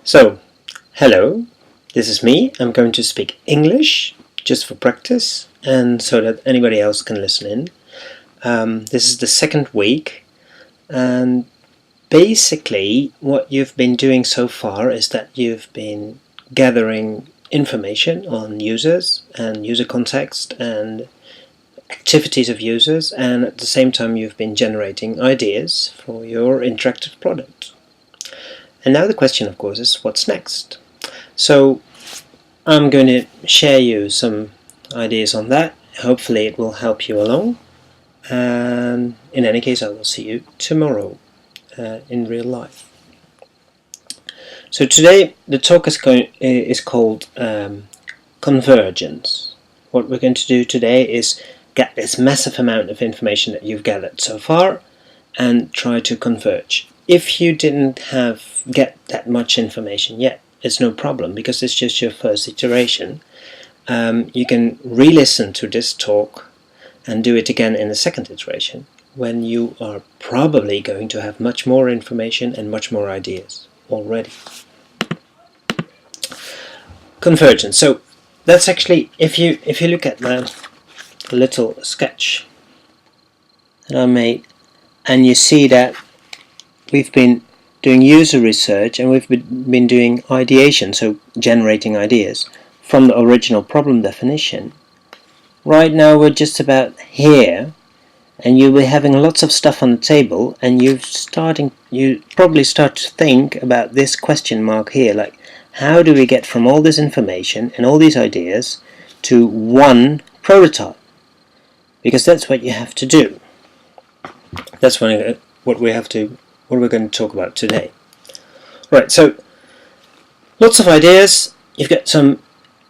So, hello, this is me. I'm going to speak English just for practice and so that anybody else can listen in. This is the second week, and basically what you've been doing so far is that you've been gathering information on users and user context and activities of users, and at the same time you've been generating ideas for your interactive product. And now the question, of course, is what's next? So I'm going to share you some ideas on that. Hopefully it will help you along. And in any case, I will see you tomorrow in real life. So today the talk is called Convergence. What we're going to do today is get this massive amount of information that you've gathered so far and try to converge. If you didn't get that much information yet, it's no problem because it's just your first iteration. You can re-listen to this talk and do it again in the second iteration when you are probably going to have much more information and much more ideas already. Convergence. So that's actually, if you look at the little sketch that I made, and you see that we've been doing user research and we've been doing ideation, so generating ideas from the original problem definition. Right now we're just about here, and you'll be having lots of stuff on the table, and you probably start to think about this question mark here, like how do we get from all this information and all these ideas to one prototype? Because that's what you have to do. That's what we're going to talk about today. Right, so lots of ideas. You've got some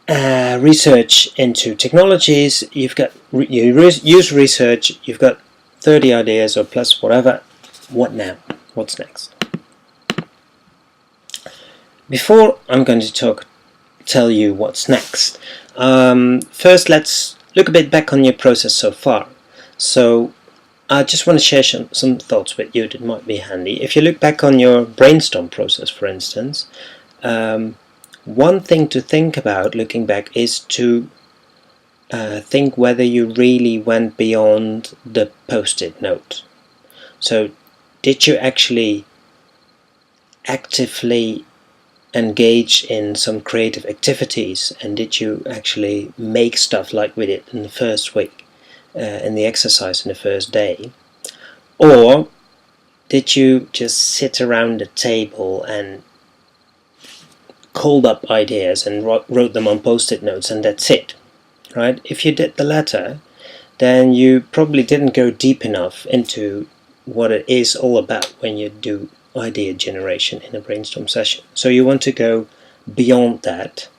research into technologies. You've got user research. You've got 30 ideas or plus whatever. What now? What's next? Before I'm going to tell you what's next, first let's look a bit back on your process so far. So I just want to share some thoughts with you that might be handy. If you look back on your brainstorm process, for instance, one thing to think about looking back is to think whether you really went beyond the post-it note. So did you actually actively engage in some creative activities, and did you actually make stuff like we did in the first week? In the exercise in the first day? Or did you just sit around the table and called up ideas and wrote them on post-it notes and that's it? Right? If you did the latter, then you probably didn't go deep enough into what it is all about when you do idea generation in a brainstorm session. So you want to go beyond that.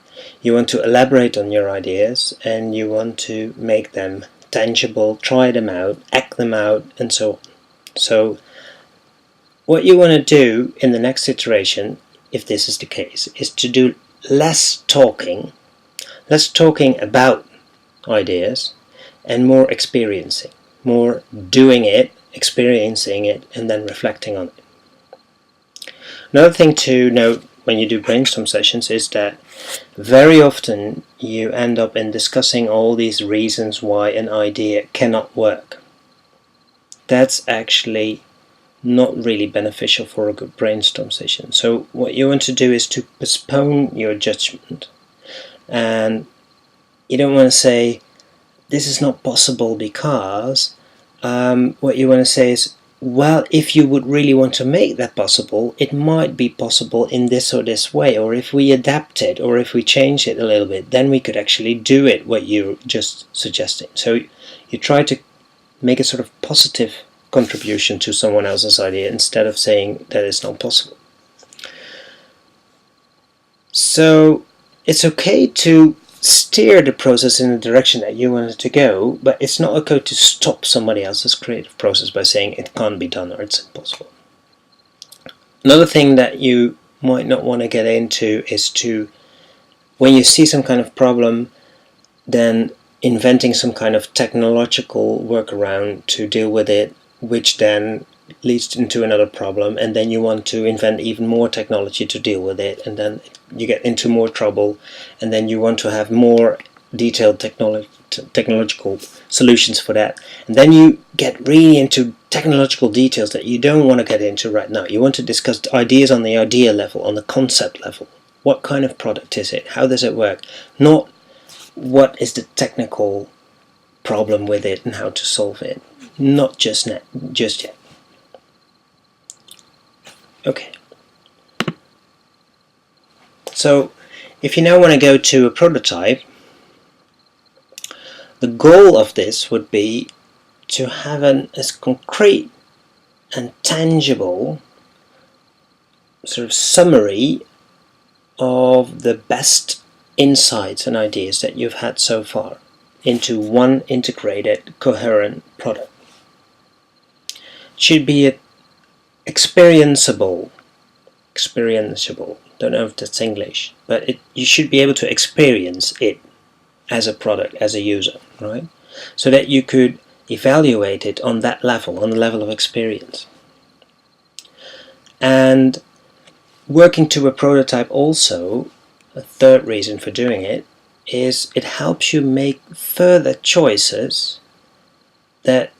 You want to elaborate on your ideas, and you want to make them tangible, try them out, act them out, and so on. So what you want to do in the next iteration, if this is the case, is to do less talking about ideas, and more experiencing, more doing it, experiencing it, and then reflecting on it. Another thing to note when you do brainstorm sessions is that very often you end up in discussing all these reasons why an idea cannot work. That's actually not really beneficial for a good brainstorm session. So what you want to do is to postpone your judgment, and you don't want to say this is not possible because what you want to say is, well, if you would really want to make that possible, it might be possible in this or this way, or if we adapt it, or if we change it a little bit, then we could actually do it, what you're just suggesting. So you try to make a sort of positive contribution to someone else's idea instead of saying that it's not possible. So it's okay to steer the process in the direction that you want it to go, but it's not okay to stop somebody else's creative process by saying it can't be done or it's impossible. Another thing that you might not want to get into is to, when you see some kind of problem, then inventing some kind of technological workaround to deal with it, which then leads into another problem, and then you want to invent even more technology to deal with it, and then you get into more trouble, and then you want to have more detailed technological solutions for that, and then you get really into technological details that you don't want to get into right now. You want to discuss ideas on the idea level, on the concept level. What kind of product is it? How does it work? Not what is the technical problem with it and how to solve it. Not just yet. Okay. So if you now want to go to a prototype, the goal of this would be to have an as concrete and tangible sort of summary of the best insights and ideas that you've had so far into one integrated, coherent product. It should be experienceable, don't know if that's English, but you should be able to experience it as a product, as a user, right? So that you could evaluate it on that level, on the level of experience. And working to a prototype also, a third reason for doing it, is it helps you make further choices that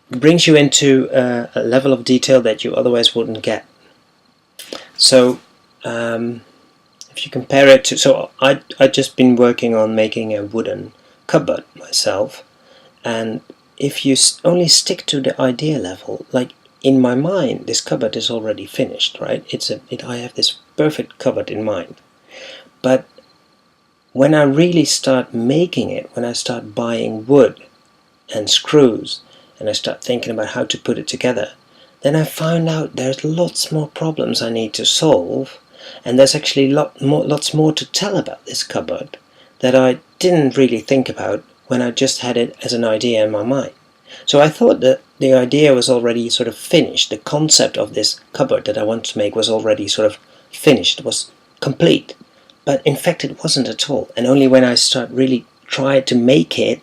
brings you into a level of detail that you otherwise wouldn't get. So if you compare it to, so I've just been working on making a wooden cupboard myself, and if you only stick to the idea level, like in my mind this cupboard is already finished, right? I have this perfect cupboard in mind, but when I really start making it, when I start buying wood and screws, and I start thinking about how to put it together, then I found out there's lots more problems I need to solve, and there's actually lots more to tell about this cupboard that I didn't really think about when I just had it as an idea in my mind. So I thought that the idea was already sort of finished. The concept of this cupboard that I wanted to make was already sort of finished, was complete. But in fact it wasn't at all. And only when I start really try to make it,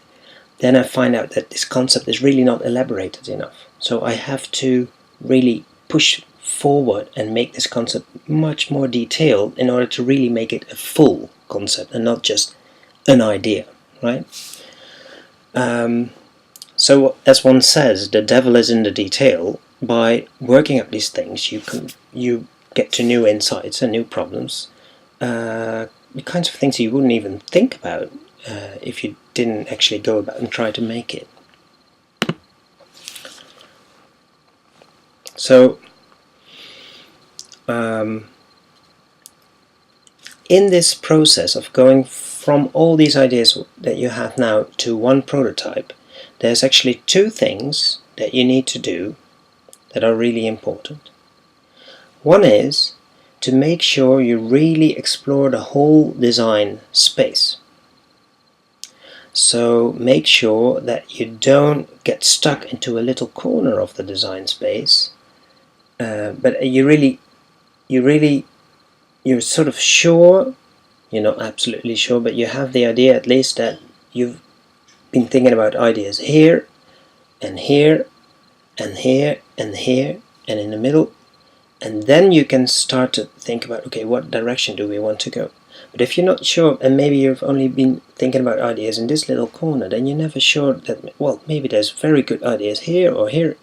then I find out that this concept is really not elaborated enough. So I have to really push forward and make this concept much more detailed in order to really make it a full concept and not just an idea, right? So as one says, the devil is in the detail. By working up these things, you get to new insights and new problems, the kinds of things you wouldn't even think about if you didn't actually go about and try to make it. So in this process of going from all these ideas that you have now to one prototype, there's actually two things that you need to do that are really important. One is to make sure you really explore the whole design space. So make sure that you don't get stuck into a little corner of the design space, but you're sort of sure, you're not absolutely sure, but you have the idea at least that you've been thinking about ideas here and here and here and here and in the middle, and then you can start to think about, okay, what direction do we want to go? But if you're not sure, and maybe you've only been thinking about ideas in this little corner, then you're never sure that, well, maybe there's very good ideas here or here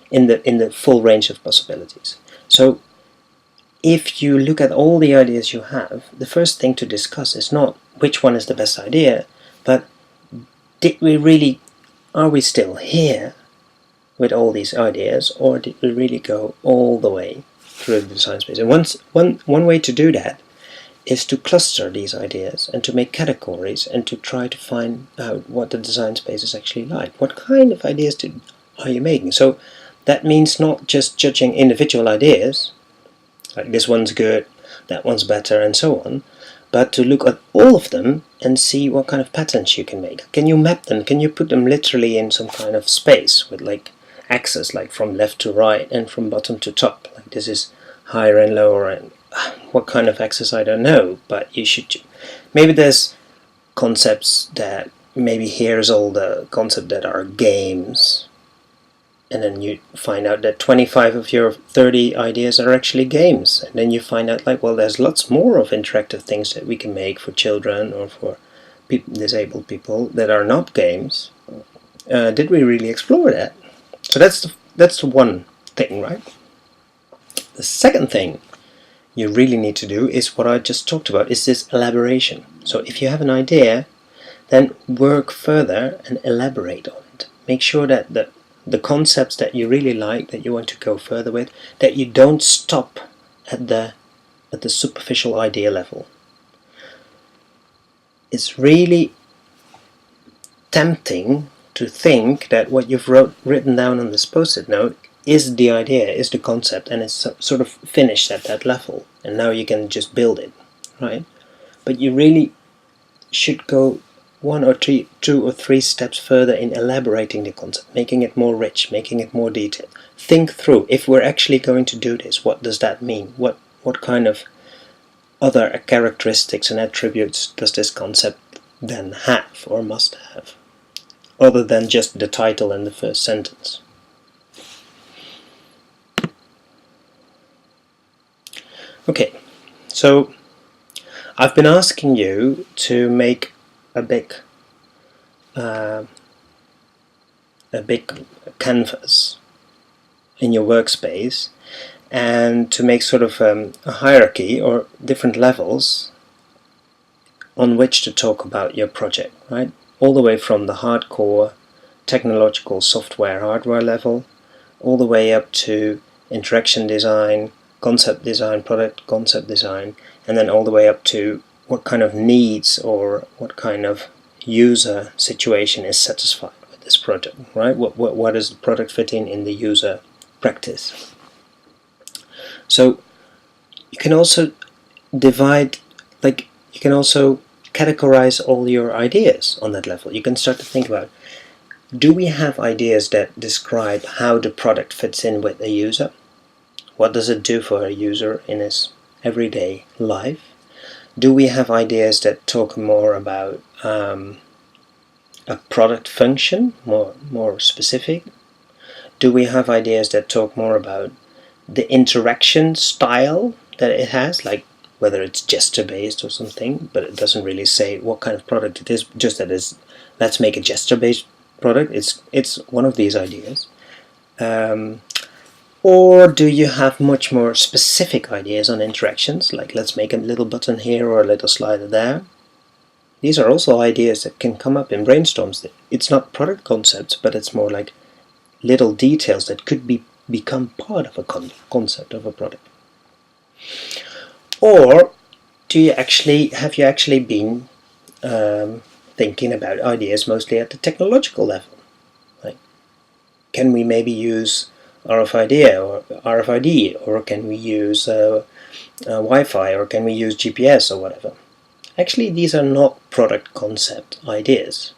in the full range of possibilities. So if you look at all the ideas you have, the first thing to discuss is not which one is the best idea, but are we still here with all these ideas, or did we really go all the way through the design space? And one way to do that is to cluster these ideas and to make categories and to try to find out what the design space is actually like. What kind of ideas are you making? So that means not just judging individual ideas, like this one's good, that one's better, and so on, but to look at all of them and see what kind of patterns you can make. Can you map them? Can you put them literally in some kind of space with like axes, like from left to right and from bottom to top? Like this is higher and lower, and what kind of axis I don't know, but you should. Maybe there's concepts that, maybe here's all the concepts that are games, and then you find out that 25 of your 30 ideas are actually games, and then you find out like, well, there's lots more of interactive things that we can make for children or for disabled people that are not games. Did we really explore that? So that's the one thing, right? The second thing you really need to do is what I just talked about, is this elaboration. So if you have an idea, then work further and elaborate on it. Make sure that the concepts that you really like, that you want to go further with, that you don't stop at the superficial idea level. It's really tempting to think that what you've written down on this post-it note is the idea, is the concept, and it's sort of finished at that level, and now you can just build it, right? But you really should go two or three steps further in elaborating the concept, making it more rich, making it more detailed. Think through, if we're actually going to do this, what does that mean? What kind of other characteristics and attributes does this concept then have or must have, other than just the title and the first sentence? Okay, so I've been asking you to make a big canvas in your workspace, and to make sort of a hierarchy or different levels on which to talk about your project, right? All the way from the hardcore technological software hardware level, all the way up to interaction design, concept design, product concept design, and then all the way up to what kind of needs or what kind of user situation is satisfied with this product, right? What does the product fit in the user practice? So you can also divide, like you can also categorize all your ideas on that level. You can start to think about, do we have ideas that describe how the product fits in with the user? What does it do for a user in his everyday life? Do we have ideas that talk more about a product function, more specific? Do we have ideas that talk more about the interaction style that it has, like whether it's gesture-based or something, but it doesn't really say what kind of product it is, just that is, let's make a gesture-based product. It's one of these ideas. Or do you have much more specific ideas on interactions, like let's make a little button here or a little slider there? These are also ideas that can come up in brainstorms. It's not product concepts, but it's more like little details that could become part of a concept of a product. Or have you actually been thinking about ideas mostly at the technological level? Like, can we maybe use RFID, or can we use Wi-Fi, or can we use GPS or whatever? Actually, these are not product concept ideas,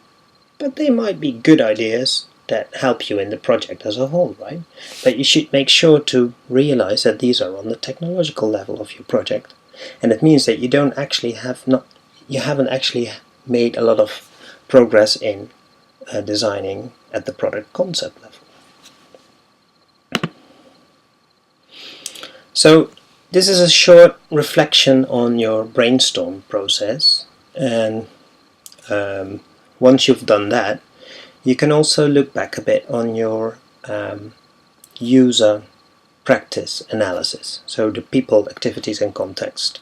but they might be good ideas that help you in the project as a whole, right? But you should make sure to realize that these are on the technological level of your project, and it means that you haven't actually made a lot of progress in designing at the product concept level. So this is a short reflection on your brainstorm process, and once you've done that, you can also look back a bit on your user practice analysis, so the people, activities and context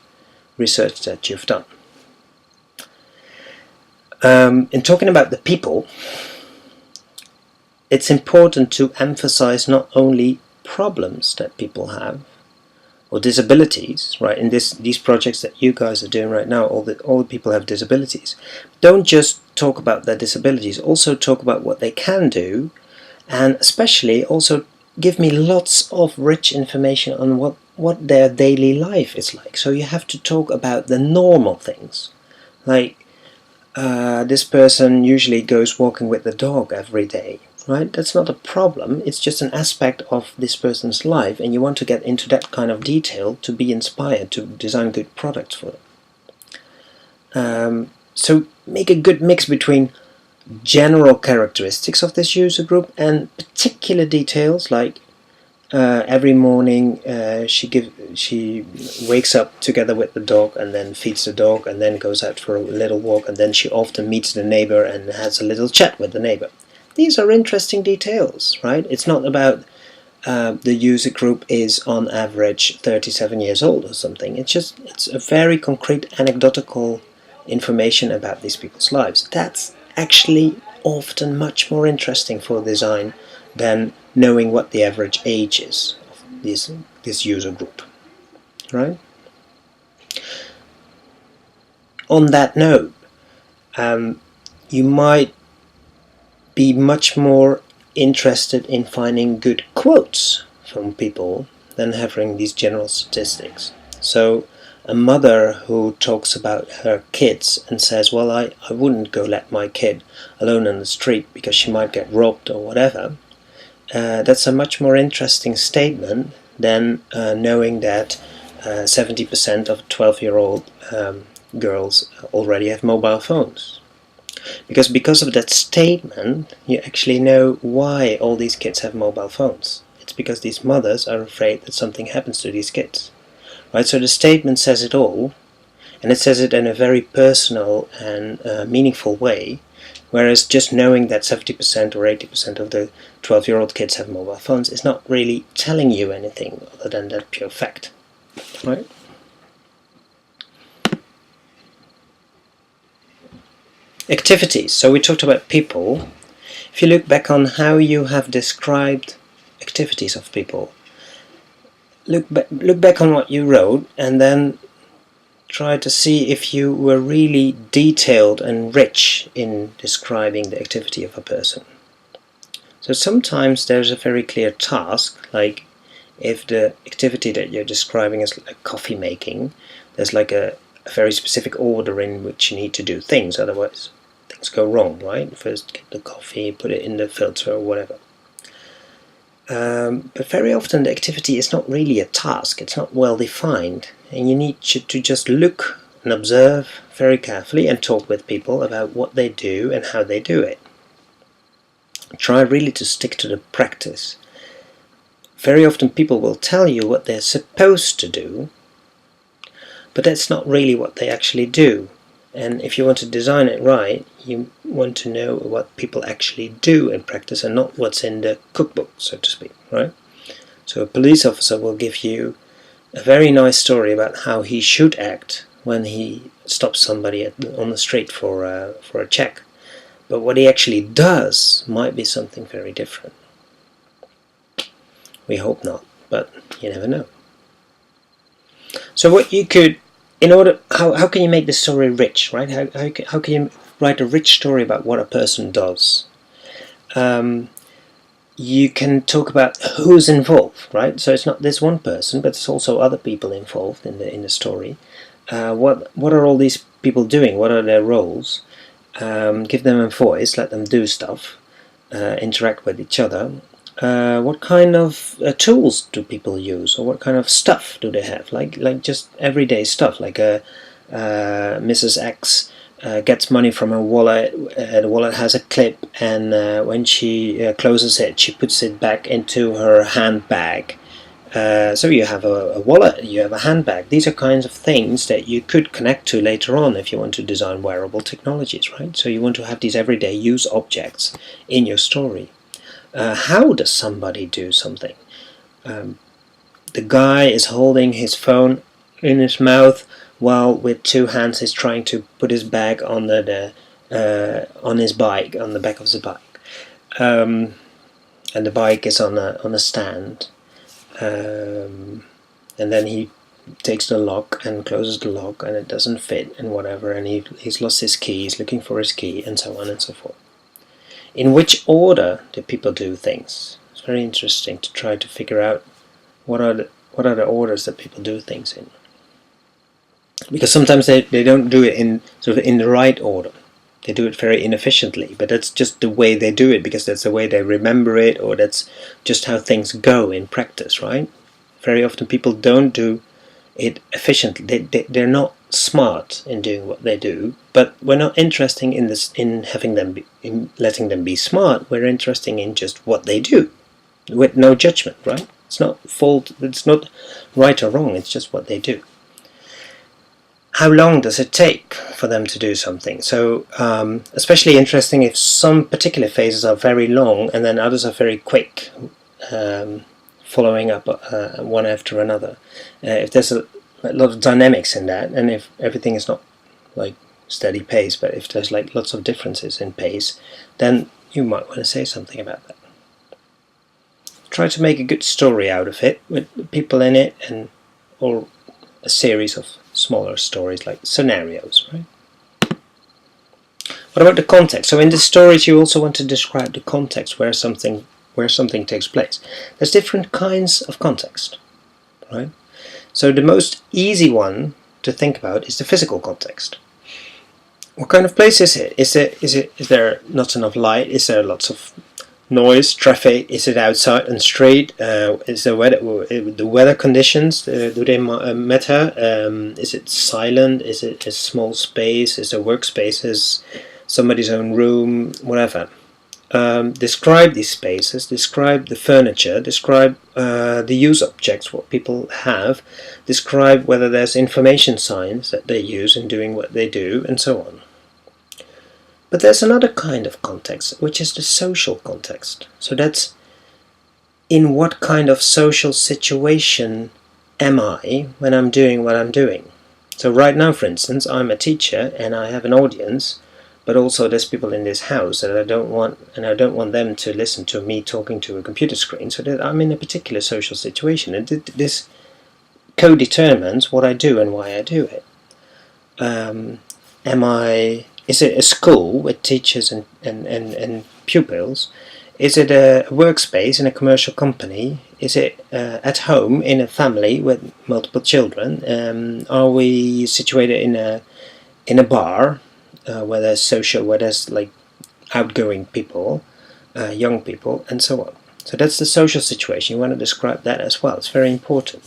research that you've done. In talking about the people, it's important to emphasize not only problems that people have, or disabilities, right? In these projects that you guys are doing right now, all the people have disabilities. Don't just talk about their disabilities, also talk about what they can do, and especially also give me lots of rich information on what their daily life is like. So you have to talk about the normal things, like this person usually goes walking with the dog every day. Right? That's not a problem, it's just an aspect of this person's life, and you want to get into that kind of detail to be inspired to design good products for them. So make a good mix between general characteristics of this user group and particular details like every morning she wakes up together with the dog and then feeds the dog and then goes out for a little walk, and then she often meets the neighbor and has a little chat with the neighbor. These are interesting details, right? It's not about the user group is on average 37 years old or something. It's a very concrete anecdotal information about these people's lives. That's actually often much more interesting for design than knowing what the average age is of this user group, right? On that note, you might be much more interested in finding good quotes from people than having these general statistics. So a mother who talks about her kids and says, well, I wouldn't go let my kid alone on the street because she might get robbed or whatever, that's a much more interesting statement than knowing that 70% of 12-year-old girls already have mobile phones. Because of that statement, you actually know why all these kids have mobile phones. It's because these mothers are afraid that something happens to these kids. Right? So the statement says it all, and it says it in a very personal and meaningful way, whereas just knowing that 70% or 80% of the 12-year-old kids have mobile phones is not really telling you anything other than that pure fact. Right? Activities. So we talked about people. If you look back on how you have described activities of people, look back on what you wrote and then try to see if you were really detailed and rich in describing the activity of a person. So sometimes there's a very clear task, like if the activity that you're describing is like coffee making, there's like a very specific order in which you need to do things, otherwise things go wrong, right? First get the coffee, put it in the filter or whatever. But very often the activity is not really a task, it's not well defined, and you need to just look and observe very carefully and talk with people about what they do and how they do it. Try really to stick to the practice. Very often people will tell you what they're supposed to do, but that's not really what they actually do. And if you want to design it right, you want to know what people actually do in practice and not what's in the cookbook, so to speak, right? So a police officer will give you a very nice story about how he should act when he stops somebody on the street for a check. But what he actually does might be something very different. We hope not, but you never know. So what you could, how can you make the story rich, right? How can you write a rich story about what a person does? You can talk about who's involved, right? So it's not this one person, but it's also other people involved in the story. What are all these people doing? What are their roles? Give them a voice, let them do stuff, interact with each other. What kind of tools do people use, or what kind of stuff do they have? Like just everyday stuff, like Mrs. X gets money from her wallet. The wallet has a clip, and when she closes it, she puts it back into her handbag. So you have a wallet, you have a handbag. These are kinds of things that you could connect to later on if you want to design wearable technologies, right? So you want to have these everyday use objects in your story. How does somebody do something? The guy is holding his phone in his mouth while with two hands he's trying to put his bag on on his bike, on the back of the bike, and the bike is on a stand. And then he takes the lock and closes the lock, and it doesn't fit and whatever, and he's lost his key, he's looking for his key, and so on and so forth. In which order do people do things? It's very interesting to try to figure out what are the orders that people do things in, because sometimes they don't do it in sort of in the right order. They do it very inefficiently, but that's just the way they do it, because that's the way they remember it, or that's just how things go in practice, right? Very often people don't do it efficiently. They're not smart in doing what they do, but we're not interested in having them in letting them be smart. We're interested in just what they do, with no judgment, right? It's not fault. It's not right or wrong. It's just what they do. How long does it take for them to do something? So, especially interesting if some particular phases are very long and then others are very quick, following up one after another. If there's a lot of dynamics in that, and if everything is not like steady pace, but if there's like lots of differences in pace, then you might want to say something about that. Try to make a good story out of it with people in it, and or a series of smaller stories like scenarios, right? What about the context? So in the stories you also want to describe the context where something takes place. There's different kinds of context, right? So the most easy one to think about is the physical context. What kind of place is it? Is there not enough light? Is there lots of noise, traffic? Is it outside and street? Is the weather conditions, do they matter? Is it silent? Is it a small space? Is there workspaces, somebody's own room, whatever? Describe these spaces, describe the furniture, describe the use objects, what people have, describe whether there's information signs that they use in doing what they do, and so on. But there's another kind of context, which is the social context. So that's in what kind of social situation am I when I'm doing what I'm doing. So right now, for instance, I'm a teacher and I have an audience, but also there's people in this house that I don't want, and I don't want them to listen to me talking to a computer screen, so that I'm in a particular social situation, and this co-determines what I do and why I do it. Is it a school with teachers and pupils? Is it a workspace in a commercial company? Is it at home in a family with multiple children? Are we situated in a bar where there's like outgoing people, young people, and so on? So that's the social situation. You want to describe that as well. It's very important.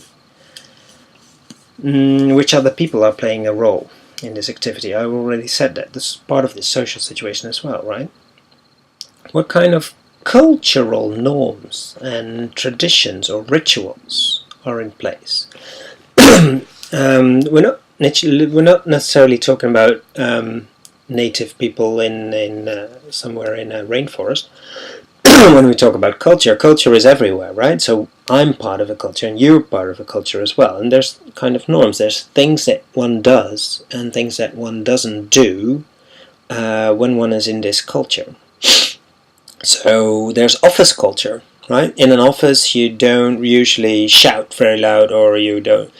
Which other people are playing a role in this activity? I already said that. This is part of this social situation as well, right? What kind of cultural norms and traditions or rituals are in place? We're not necessarily talking about native people in somewhere in a rainforest. When we talk about culture, culture is everywhere, right? So I'm part of a culture and you're part of a culture as well. And there's kind of norms. There's things that one does and things that one doesn't do when one is in this culture. So there's office culture, right? In an office you don't usually shout very loud, or you don't.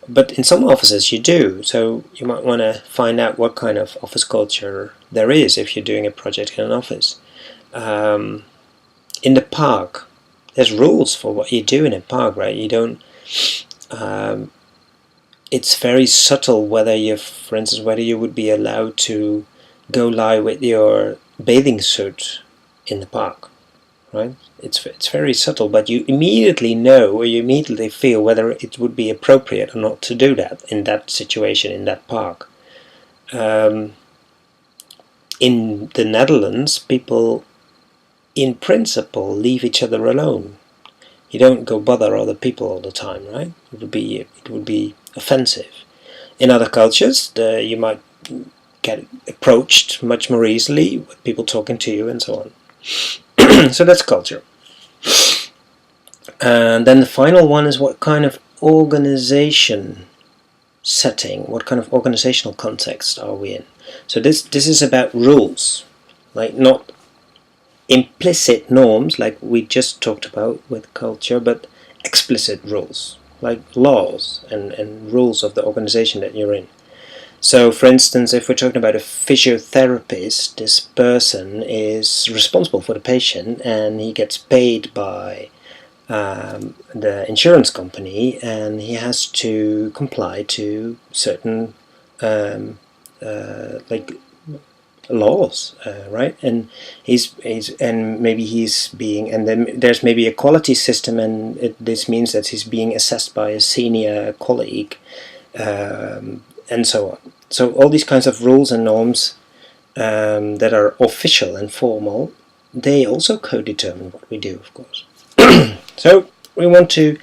But in some offices you do. So you might want to find out what kind of office culture there is if you're doing a project in an office. In the park, there's rules for what you do in a park, right? You don't. It's very subtle whether for instance, whether you would be allowed to go lie with your bathing suit in the park, right? It's very subtle, but you immediately know, or you immediately feel whether it would be appropriate or not to do that in that situation in that park. In the Netherlands, people in principle leave each other alone. You don't go bother other people all the time, right? It would be offensive. In other cultures, you might get approached much more easily with people talking to you and so on. So that's culture. And then the final one is what kind of organization setting, what kind of organizational context are we in? So this is about rules, like not implicit norms like we just talked about with culture, but explicit rules like laws and rules of the organization that you're in. So for instance, if we're talking about a physiotherapist, this person is responsible for the patient and he gets paid by the insurance company, and he has to comply to certain like laws, right? And then there's maybe a quality system, and this means that he's being assessed by a senior colleague and so on. So all these kinds of rules and norms that are official and formal, they also co-determine what we do, of course. So we want to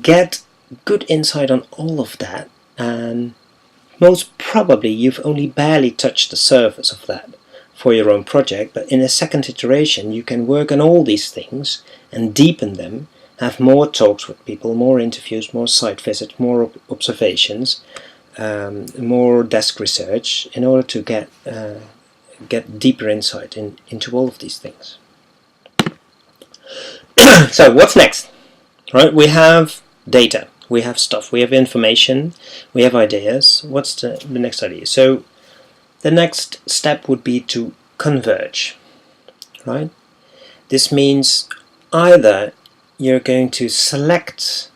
get good insight on all of that, and most probably you've only barely touched the surface of that for your own project, but in a second iteration you can work on all these things and deepen them, have more talks with people, more interviews, more site visits, more observations, more desk research, in order to get deeper insight into all of these things. So what's next? Right, we have data, we have stuff, we have information, we have ideas. What's the next idea? So the next step would be to converge, right? This means either you're going to select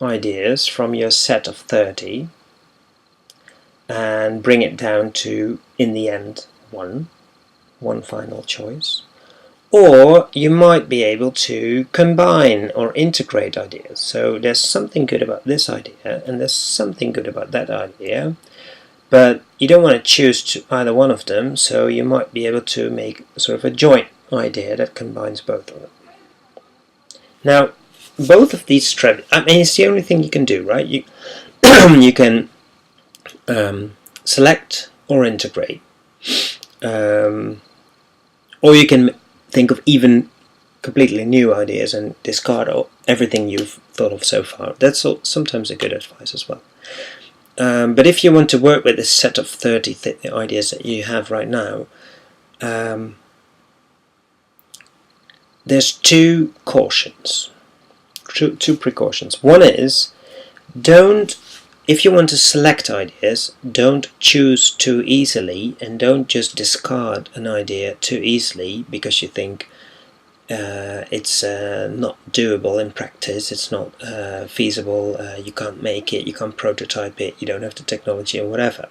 ideas from your set of 30 and bring it down to, in the end, one final choice, or you might be able to combine or integrate ideas. So there's something good about this idea and there's something good about that idea, but you don't want to choose to either one of them, so you might be able to make sort of a joint idea that combines both of them. Now, both of these strategies, I mean, it's the only thing you can do, right? You you can select or integrate, or you can think of even completely new ideas and discard everything you've thought of so far. That's sometimes a good advice as well. But if you want to work with this set of 30 ideas that you have right now, there's two cautions, two precautions. One is, if you want to select ideas, don't choose too easily, and don't just discard an idea too easily because you think it's not doable in practice, it's not feasible, you can't make it, you can't prototype it, you don't have the technology or whatever.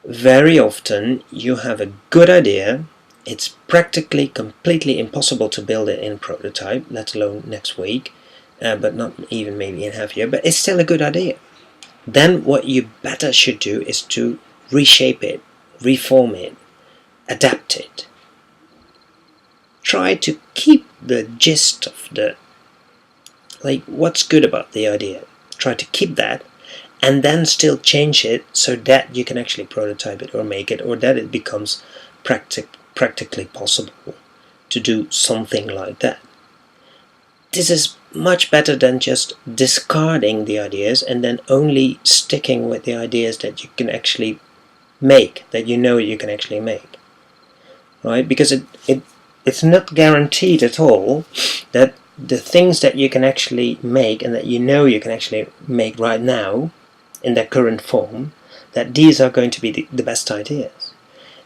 Very often you have a good idea, it's practically completely impossible to build it in prototype, let alone next week, but not even maybe in half a year, but it's still a good idea. Then what you better should do is to reshape it, reform it, adapt it. Try to keep the gist of what's good about the idea. Try to keep that, and then still change it so that you can actually prototype it or make it, or that it becomes practically possible to do something like that. This is much better than just discarding the ideas and then only sticking with the ideas that you can actually make, that you know you can actually make, right? Because it's not guaranteed at all that the things that you can actually make and that you know you can actually make right now in their current form, that these are going to be the best ideas.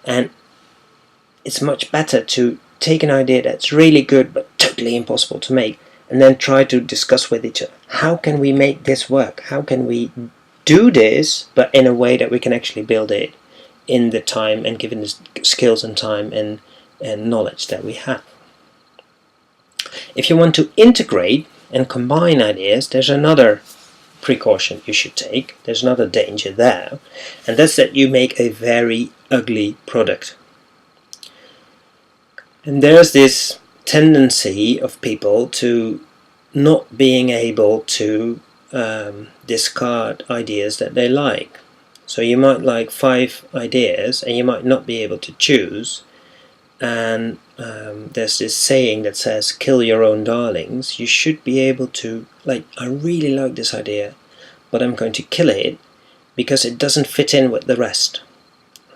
And it's much better to take an idea that's really good but totally impossible to make, and then try to discuss with each other, how can we make this work? How can we do this, but in a way that we can actually build it in the time and given the skills and time and knowledge that we have. If you want to integrate and combine ideas, there's another precaution you should take. There's another danger there, and that's that you make a very ugly product. And there's this tendency of people to not being able to discard ideas that they like. So you might like 5 ideas and you might not be able to choose, and there's this saying that says kill your own darlings. You should be able to, I really like this idea, but I'm going to kill it because it doesn't fit in with the rest,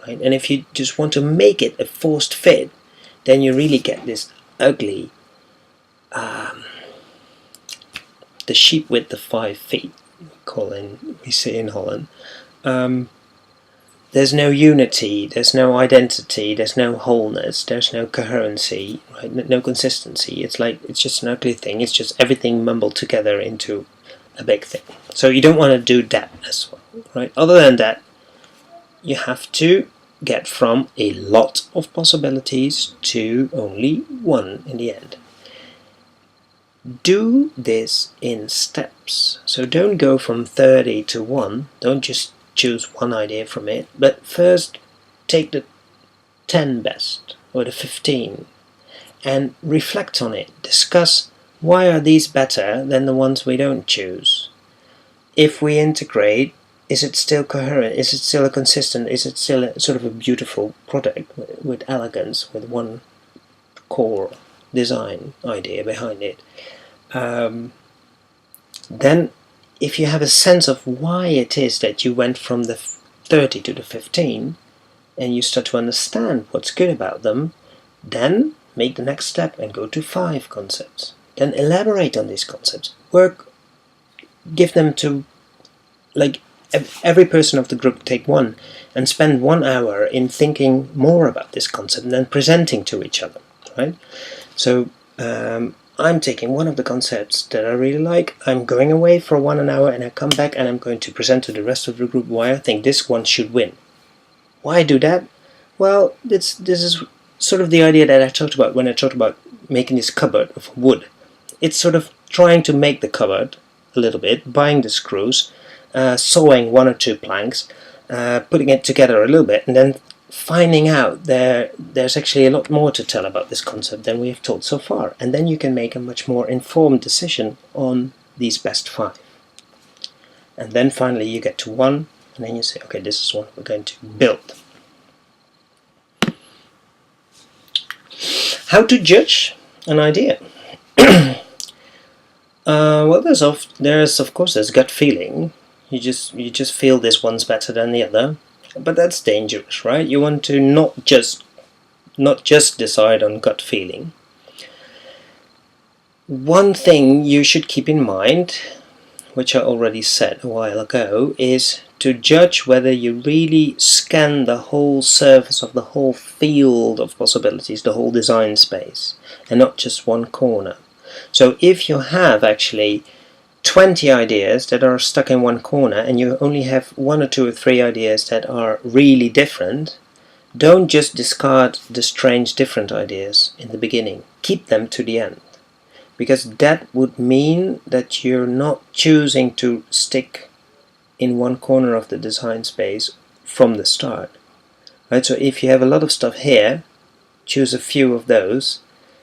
right? And if you just want to make it a forced fit, then you really get this ugly, the sheep with the 5 feet, we say in Holland. There's no unity, there's no identity, there's no wholeness, there's no coherency, right? No consistency. It's just an ugly thing. It's just everything mumbled together into a big thing. So you don't want to do that as well, right? Other than that, you have to get from a lot of possibilities to only one in the end. Do this in steps. So don't go from 30 to 1. Don't just choose one idea from it, but first take the 10 best or the 15 and reflect on it. Discuss, why are these better than the ones we don't choose? If we integrate, is it still coherent? Is it still a consistent? Is it still a sort of a beautiful product with elegance, with one core design idea behind it? Then if you have a sense of why it is that you went from the 30 to the 15, and you start to understand what's good about them, then make the next step and go to 5 concepts. Then elaborate on these concepts. Give them to, like, every person of the group take one and spend 1 hour in thinking more about this concept and then presenting to each other, right? So I'm taking one of the concepts that I really like, I'm going away for 1 hour, and I come back and I'm going to present to the rest of the group why I think this one should win. Why do that? Well, this is sort of the idea that I talked about when I talked about making this cupboard of wood. It's sort of trying to make the cupboard a little bit, buying the screws, sawing 1 or 2 planks, putting it together a little bit, and then finding out there's actually a lot more to tell about this concept than we have told so far. And then you can make a much more informed decision on these best 5. And then finally you get to 1, and then you say, okay, this is what we're going to build. How to judge an idea? Well, there's of course gut feeling. You just feel this one's better than the other, but that's dangerous, right? You want to not just decide on gut feeling. One thing you should keep in mind, which I already said a while ago, is to judge whether you really scan the whole surface of the whole field of possibilities, the whole design space, and not just one corner. So if you have actually 20 ideas that are stuck in one corner and you only have 1 or 2 or 3 ideas that are really different, don't just discard the strange different ideas in the beginning. Keep them to the end, because that would mean that you're not choosing to stick in one corner of the design space from the start, right? So if you have a lot of stuff here, choose a few of those,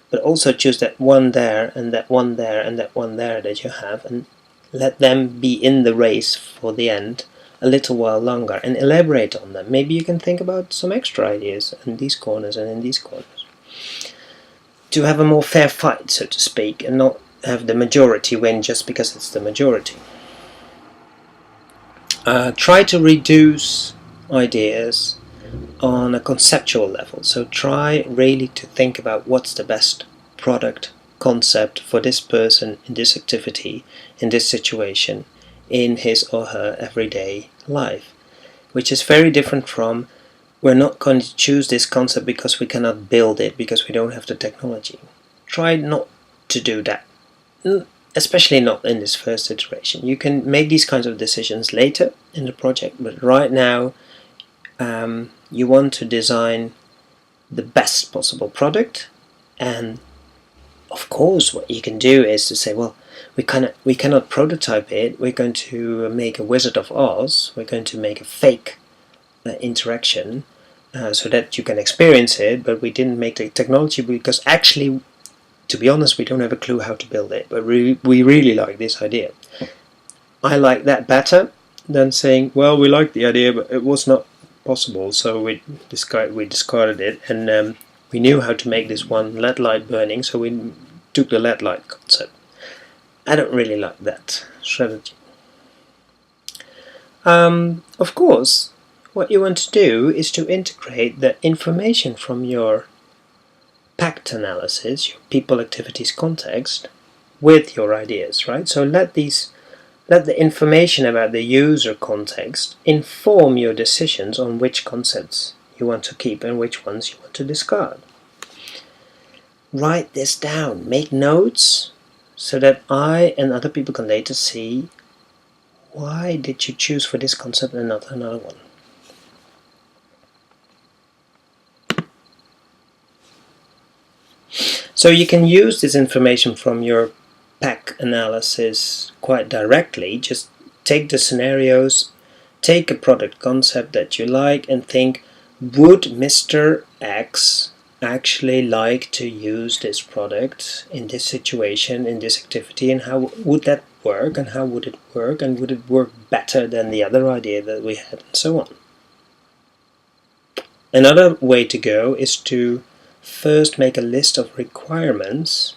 but also choose that one there and that one there and that one there that you have, and let them be in the race for the end a little while longer and elaborate on them. Maybe you can think about some extra ideas in these corners and in these corners, to have a more fair fight, so to speak, and not have the majority win just because it's the majority. Try to reduce ideas on a conceptual level. So try really to think about what's the best product concept for this person in this activity, in this situation, in his or her everyday life, which is very different from, we're not going to choose this concept because we cannot build it, because we don't have the technology. Try not to do that, especially not in this first iteration. You can make these kinds of decisions later in the project, but right now you want to design the best possible product. And of course what you can do is to say, well, we cannot prototype it, we're going to make a Wizard of Oz, we're going to make a fake interaction so that you can experience it, but we didn't make the technology because actually, to be honest, we don't have a clue how to build it, but we really like this idea. I like that better than saying, well, we like the idea, but it was not possible, so we discarded it, and we knew how to make this one LED light burning, so we took the LED light concept. I don't really like that strategy. Of course, what you want to do is to integrate the information from your PACT analysis, your people, activities, context, with your ideas, right? So let the information about the user context inform your decisions on which concepts you want to keep and which ones you want to discard. Write this down, make notes, so that I and other people can later see, why did you choose for this concept and not another one? So you can use this information from your unpack analysis quite directly. Just take the scenarios, take a product concept that you like and think, would Mr. X actually like to use this product in this situation, in this activity, and how would that work, and how would it work, and would it work better than the other idea that we had, and so on. Another way to go is to first make a list of requirements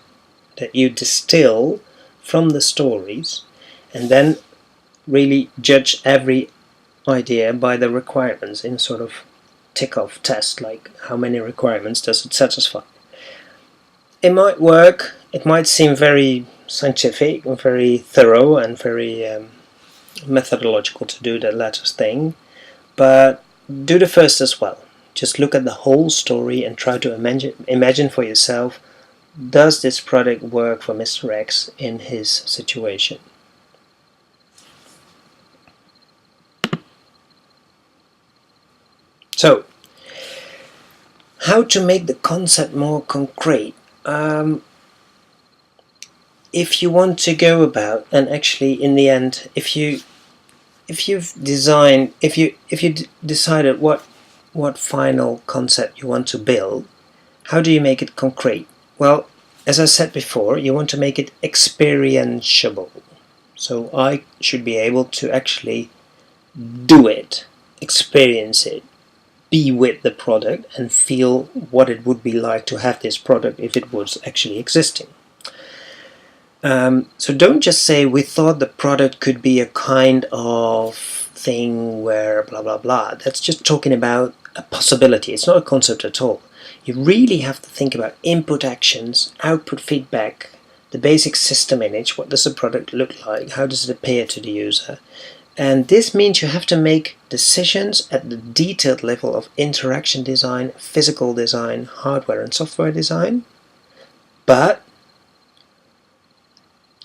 that you distill from the stories, and then really judge every idea by the requirements in sort of tick-off test, like how many requirements does it satisfy. It might work, it might seem very scientific and very thorough and very methodological to do that latter thing, but do the first as well. Just look at the whole story and try to imagine for yourself, does this product work for Mr. X in his situation? So, how to make the concept more concrete? If you want to go about, and actually in the end, if you decided what final concept you want to build, how do you make it concrete? Well, as I said before, you want to make it experiential. So I should be able to actually do it, experience it, be with the product and feel what it would be like to have this product if it was actually existing. So don't just say we thought the product could be a kind of thing where blah blah blah. That's just talking about a possibility. It's not a concept at all. You really have to think about input actions, output feedback, the basic system image. What does the product look like? How does it appear to the user? And this means you have to make decisions at the detailed level of interaction design, physical design, hardware and software design. But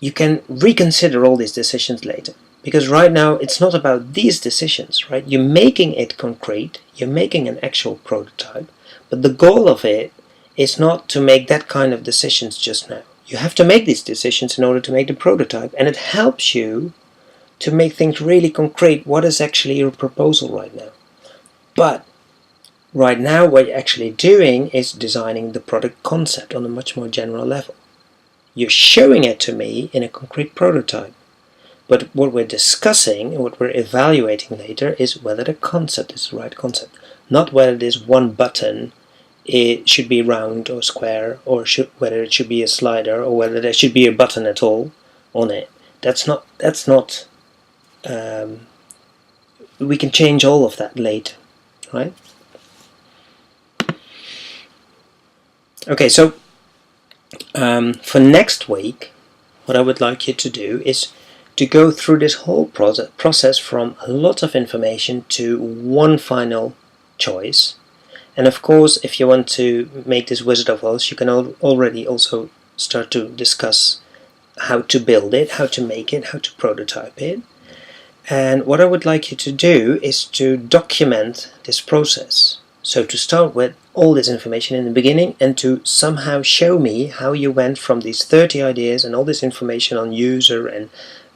you can reconsider all these decisions later. Because right now it's not about these decisions, right? You're making it concrete, you're making an actual prototype, but the goal of it is not to make that kind of decisions just now. You have to make these decisions in order to make the prototype, and it helps you to make things really concrete. What is actually your proposal right now? But right now what you're actually doing is designing the product concept on a much more general level. You're showing it to me in a concrete prototype. But what we're discussing and what we're evaluating later is whether the concept is the right concept. Not whether this one button it should be round or square, or whether it should be a slider, or whether there should be a button at all on it. That's not we can change all of that later, right? Okay, so for next week, what I would like you to do is to go through this whole process from a lot of information to one final choice. And of course, if you want to make this Wizard of Oz, you can already also start to discuss how to build it, how to make it, how to prototype it. And what I would like you to do is to document this process. So to start with all this information in the beginning and to somehow show me how you went from these 30 ideas and all this information on user and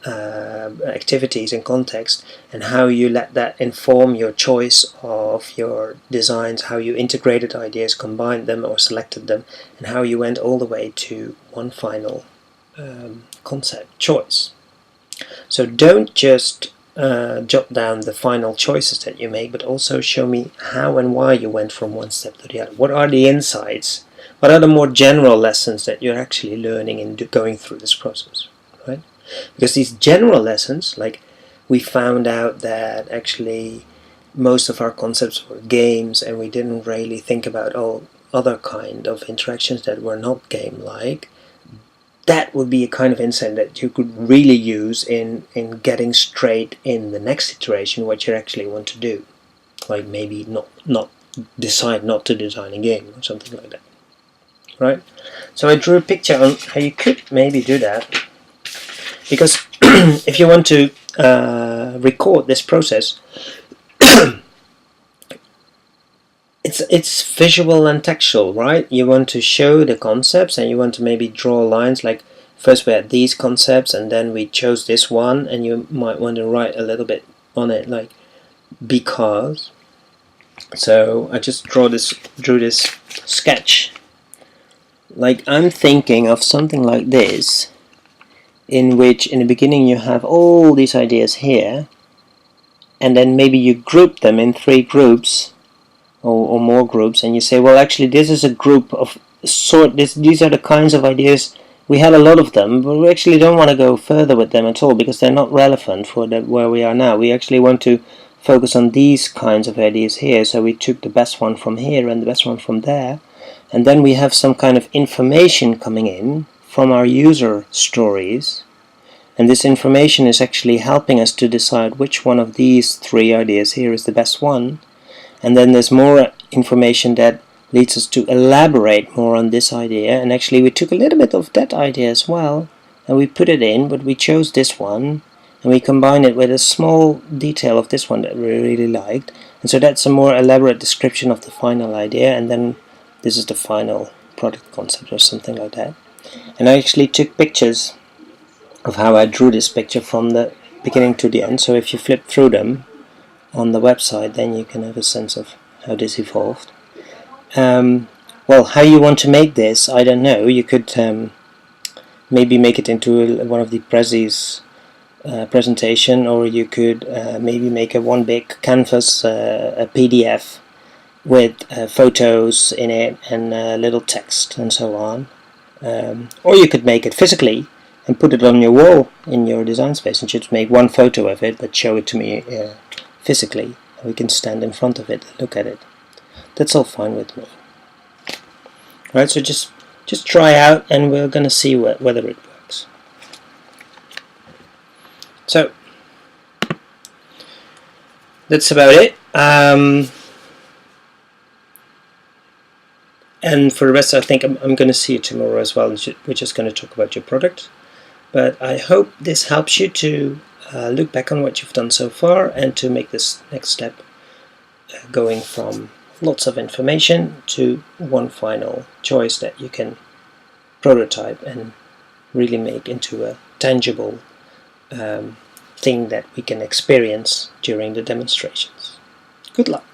activities and context, and how you let that inform your choice of your designs, how you integrated ideas, combined them or selected them, and how you went all the way to one final concept choice. So don't just jot down the final choices that you make, but also show me how and why you went from one step to the other. What are the insights? What are the more general lessons that you're actually learning in going through this process, right? Because these general lessons, like we found out that actually most of our concepts were games and we didn't really think about all other kind of interactions that were not game-like, that would be a kind of insight that you could really use in getting straight in the next iteration what you actually want to do. Like maybe not decide not to design a game or something like that, right? So I drew a picture on how you could maybe do that. Because if you want to record this process, it's visual and textual, right? You want to show the concepts and you want to maybe draw lines like first we had these concepts, and then we chose this one, and you might want to write a little bit on it, like because. So I just drew this sketch. Like, I'm thinking of something like this, in which in the beginning you have all these ideas here, and then maybe you group them in 3 groups or more groups, and you say, well, actually this is a group of these are the kinds of ideas. We had a lot of them, but we actually don't want to go further with them at all, because they're not relevant for where we are now. We actually want to focus on these kinds of ideas here, so we took the best one from here and the best one from there, and then we have some kind of information coming in from our user stories, and this information is actually helping us to decide which one of these 3 ideas here is the best one. And then there's more information that leads us to elaborate more on this idea, and actually we took a little bit of that idea as well and we put it in, but we chose this one and we combine it with a small detail of this one that we really liked, and so that's a more elaborate description of the final idea, and then this is the final product concept or something like that. And I actually took pictures of how I drew this picture from the beginning to the end, so if you flip through them on the website, then you can have a sense of how this evolved. Well, how you want to make this, I don't know. You could maybe make it into one of the Prezi's presentation, or you could maybe make one big canvas, a PDF with photos in it and little text and so on. Or you could make it physically and put it on your wall in your design space, and just make one photo of it but show it to me physically. We can stand in front of it and look at it. That's all fine with me. Right, so just try out, and we're gonna see whether it works. So that's about it. And for the rest, I think I'm going to see you tomorrow as well. We're just going to talk about your product. But I hope this helps you to look back on what you've done so far, and to make this next step going from lots of information to one final choice that you can prototype and really make into a tangible thing that we can experience during the demonstrations. Good luck!